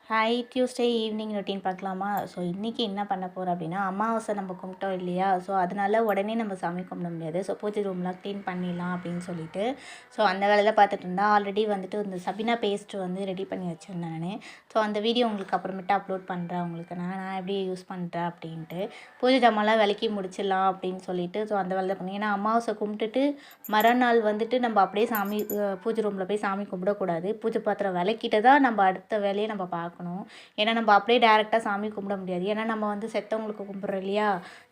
Hi Tuesday evening routine பார்க்கலாமா? So இன்றைக்கி என்ன பண்ண போகிறோம் அப்படின்னா, அமாவாசை நம்ம கும்பிட்டோம் இல்லையா? ஸோ அதனால உடனே நம்ம சாமி கும்பிட முடியாது. ஸோ பூஜை ரூம்லாம் க்ளீன் பண்ணிடலாம் அப்படின்னு சொல்லிட்டு, ஸோ அந்த வேலை தான் பார்த்துட்டு இருந்தேன். ஆல்ரெடி வந்துட்டு இந்த சபினா பேஸ்ட் வந்து ரெடி பண்ணி வச்சுருந்தேன் நான். ஸோ அந்த வீடியோ உங்களுக்கு அப்புறமேட்டு அப்லோட் பண்ணுறேன் உங்களுக்கு நான் எப்படி யூஸ் பண்ணுறேன் அப்படின்ட்டு. பூஜை ஜாமான்லாம் விளக்கி முடிச்சிடலாம் அப்படின்னு சொல்லிட்டு, ஸோ அந்த வேலை தான் பண்ணேன். ஏன்னா அமாவாசை கும்பிட்டுட்டு மறுநாள் வந்துட்டு நம்ம அப்படியே சாமி பூஜை ரூமில் போய் சாமி கும்பிடக்கூடாது. பூஜை பாத்திரம் விளக்கிட்டு தான் நம்ம அடுத்த வேலையை நம்ம பார்க்கணும். ஏன்னா நம்ம அப்படியே டேரெக்டாக சாமி கும்பிட முடியாது. ஏன்னா நம்ம வந்து செத்தவங்களுக்கு கும்பிட்றோம் இல்லையா?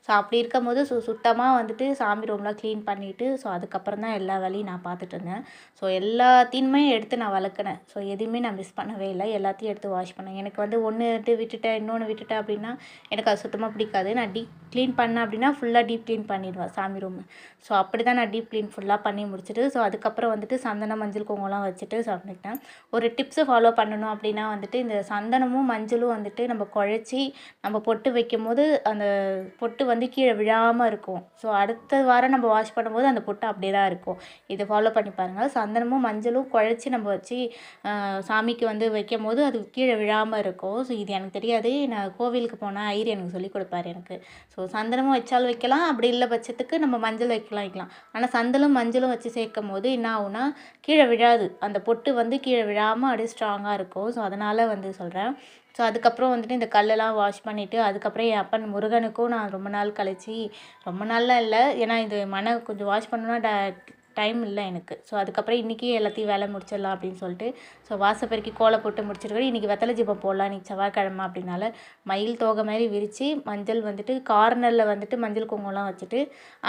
ஸோ அப்படி இருக்கும்போது சுத்தமாக வந்துட்டு சாமி ரூம்லாம் க்ளீன் பண்ணிவிட்டு, ஸோ அதுக்கப்புறம் தான் எல்லா வேலையும் நான் பார்த்துட்டு இருந்தேன். ஸோ எல்லாத்தையுமே எடுத்து நான் விளக்குனேன். ஸோ எதுவுமே நான் மிஸ் பண்ணவே இல்லை. எல்லாத்தையும் எடுத்து வாஷ் பண்ணேன். எனக்கு வந்து ஒன்று விட்டுட்டேன், இன்னொன்று விட்டுட்டேன் அப்படின்னா எனக்கு அது சுத்தமாக பிடிக்காது. நான் டீப் க்ளீன் பண்ணேன் அப்படின்னா ஃபுல்லாக டீப் க்ளீன் பண்ணிடுவேன் சாமி ரூம். ஸோ அப்படி தான் நான் டீப் க்ளீன் ஃபுல்லாக பண்ணி முடிச்சுட்டு, ஸோ அதுக்கப்புறம் வந்துட்டு சந்தனம், மஞ்சள், குங்குமம்லாம் வச்சுட்டு சாப்பிட்டுட்டேன். ஒரு டிப்ஸு ஃபாலோ பண்ணணும் அப்படின்னா வந்துட்டு இந்த சந்தனமும் மஞ்சளும் வந்துட்டு நம்ம குழச்சி நம்ம பொட்டு வைக்கும்போது அந்த பொட்டு வந்து கீழே விழாமல் இருக்கும். ஸோ அடுத்த வாரம் நம்ம வாஷ் பண்ணும்போது அந்த பொட்டு அப்படியே தான் இருக்கும். இதை ஃபாலோ பண்ணி பாருங்கள். சந்தனமும் மஞ்சளும் குழச்சி நம்ம வச்சு சாமிக்கு வந்து வைக்கும்போது அது கீழே விழாமல் இருக்கும். ஸோ இது எனக்கு தெரியாது. நான் கோவிலுக்கு போனால் ஐயர் எனக்கு சொல்லிக் கொடுப்பாரு எனக்கு. ஸோ சந்தனமும் வச்சாலும் வைக்கலாம், அப்படி இல்லை பட்சத்துக்கு நம்ம மஞ்சள் வைக்கலாம். ஆனால் சந்தலும் மஞ்சளும் வச்சு சேர்க்கும் போது என்ன ஆகுனா கீழே விழாது. அந்த பொட்டு வந்து கீழே விழாமல் அப்படியே ஸ்ட்ராங்காக இருக்கும். ஸோ அதனால் வந்து சொல்கிறேன். ஸோ அதுக்கப்புறம் வந்துட்டு இந்த கல்லெல்லாம் வாஷ் பண்ணிவிட்டு, அதுக்கப்புறம் என் அப்பன் முருகனுக்கும் நான் ரொம்ப நாள் கழிச்சு, ரொம்ப நாள்லாம் இல்லை, ஏன்னா இது கொஞ்சம் வாஷ் பண்ணணுன்னா டைம் இல்லை எனக்கு. ஸோ அதுக்கப்புறம் இன்றைக்கி எல்லாத்தையும் வேலை முடிச்சிடலாம் அப்படின்னு சொல்லிட்டு, ஸோ வாசப்பெருக்கி கோலம் போட்டு முடிச்சிருக்கேன். இன்றைக்கி வெத்தலை தீபம் போடலாம், இன்றைக்கி செவ்வாய்க்கிழமை அப்படின்னால மயில் தோகை மாதிரி விரித்து மஞ்சள் வந்துட்டு கார்னரில் வந்துட்டு மஞ்சள் குங்குமம்லாம் வச்சுட்டு,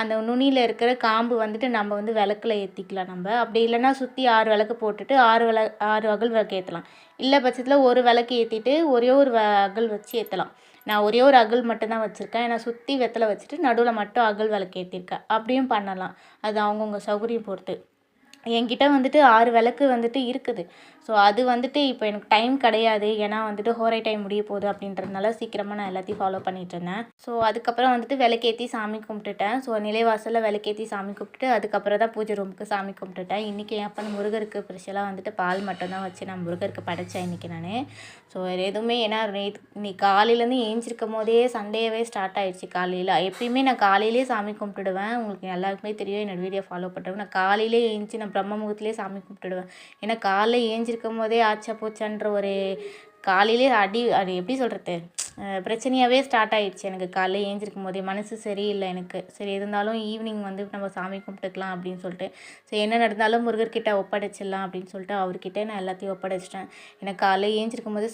அந்த நுனியில் இருக்கிற காம்பு வந்துட்டு நம்ம வந்து விளக்கில் ஏற்றிக்கலாம் நம்ம. அப்படி இல்லைன்னா சுற்றி 6 விளக்கு போட்டுட்டு 6 அகல் விளக்கு ஏற்றலாம். இல்லை பட்சத்தில் ஒரு விளக்கு ஏற்றிட்டு ஒரே ஒரு அகல் வச்சு ஏற்றலாம். நான் ஒரே ஒரு அகல் மட்டும்தான் வச்சுருக்கேன். ஏன்னா சுற்றி வெத்தலை வச்சுட்டு நடுவில் மட்டும் அகல் விளக்கு ஏற்றிருக்கேன். அப்படியும் பண்ணலாம். அது அவங்கவுங்க சௌகரியம் பொறுத்து. என்கிட்ட வந்துட்டு 6 விளக்கு வந்துட்டு இருக்குது. ஸோ அது வந்துட்டு இப்போ எனக்கு டைம் கிடையாது. ஏன்னா வந்துட்டு ஹோரை டைம் முடிய போகுது அப்படின்றதுனால சீக்கிரமாக நான் எல்லாத்தையும் ஃபாலோ பண்ணிகிட்ருந்தேன். ஸோ அதுக்கப்புறம் வந்துட்டு விளக்கேற்றி சாமி கும்பிட்டுட்டேன். ஸோ நிலைவாசலில் விளக்கேற்றி சாமி கும்பிட்டுட்டு அதுக்கப்புறம் தான் பூஜை ரூமுக்கு சாமி கும்பிட்டுட்டேன். இன்றைக்கி என் அப்பன் முருகருக்கு ஸ்பெஷலாக வந்துட்டு பால் மட்டும்தான் வச்சு நான் முருகருக்கு படைத்தேன் இன்றைக்கி நான். ஸோ வேறு எதுவுமே ஏன்னா இன்னைக்கு காலையிலேருந்து ஏஞ்சிருக்கும் போதே சண்டேவே ஸ்டார்ட் ஆகிடுச்சு காலையில். எப்பயுமே நான் காலையிலேயே சாமி கும்பிட்டுடுவேன். உங்களுக்கு எல்லாருக்குமே தெரியும் என்னோடய வீடியோ ஃபாலோ பண்ணுறவங்க. நான் காலையிலே ஏஞ்சி நான் பிரம்ம முகூர்த்தத்திலே சாமி கும்பிட்டுடுவேன். ஏன்னா காலைல ஏஞ்சிருக்கும் போதே ஆச்சா போச்சான்ற ஒரு காலையிலே அது எப்படி சொல்கிறது, பிரச்சனையாகவே ஸ்டார்ட் ஆகிடுச்சு எனக்கு. காலைல ஏஞ்சிருக்கும் போதே மனசு சரியில்லை எனக்கு. சரி இருந்தாலும் ஈவினிங் வந்து நம்ம சாமி கும்பிட்டுக்கலாம் அப்படின்னு சொல்லிட்டு, சரி என்ன நடந்தாலும் முருகர்கிட்ட ஒப்படைச்சிடலாம் அப்படின்னு சொல்லிட்டு அவர்கிட்ட நான் எல்லாத்தையும் ஒப்படைச்சிட்டேன். எனக்கு காலைல ஏஞ்சிருக்கும் போது